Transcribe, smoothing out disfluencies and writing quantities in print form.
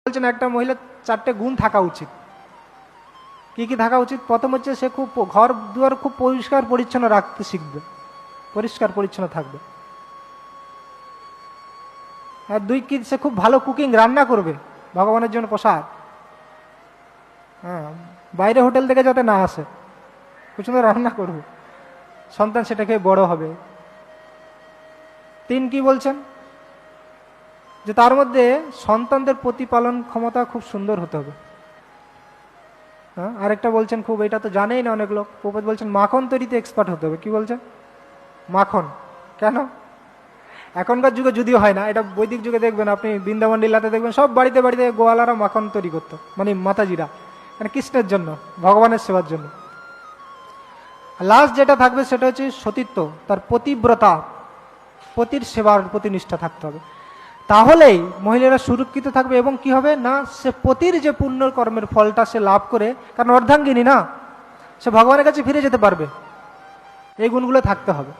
বলছেন একটা মহিলা 4টে গুণ থাকা উচিত। কি কি থাকা উচিত? প্রথম হচ্ছে সে খুব ঘর দুয়ার খুব পরিষ্কার পরিচ্ছন্ন রাখতে শিখবে, পরিষ্কার পরিচ্ছন্ন থাকবে। আর 2 কি সে খুব ভালো কুকিং রান্না করবে, ভগবানের জন্য প্রসাদ। হ্যাঁ, বাইরে হোটেল থেকে যাতে না আসে, খুব সুন্দর রান্না করবে, সন্তান সেটা খেয়ে বড় হবে। 3 কি বলছেন? যে তার মধ্যে সন্তানদের প্রতিপালন ক্ষমতা খুব সুন্দর হতে হবে। হ্যাঁ, আরেকটা বলছেন, খুব এটা তো জানেই না অনেক লোক, প্রভুপাদ বলছেন মাখন তৈরিতে এক্সপার্ট হতে হবে। কি বলছেন? মাখন। কেন? এখনকার যুগে যদিও হয় না, এটা বৈদিক যুগে দেখবেন আপনি, বৃন্দাবন লীলাতে দেখবেন সব বাড়িতে বাড়িতে গোয়ালারা মাখন তৈরি করতো, মানে মাতাজিরা, মানে কৃষ্ণের জন্য, ভগবানের সেবার জন্য। লাস্ট যেটা থাকবে সেটা হচ্ছে সতীত্ব, তার পতিব্রতা, পতির সেবার প্রতি নিষ্ঠা থাকতে হবে। তাহলেই মহিলারা সুরক্ষিত থাকবে এবং কি হবে না, সে পতির যে পুণ্য কর্মের ফলটা সে লাভ করে, কারণ অর্ধাঙ্গিনী না, সে ভগবানের কাছে ফিরে যেতে পারবে। এই গুণগুলো থাকতে হবে।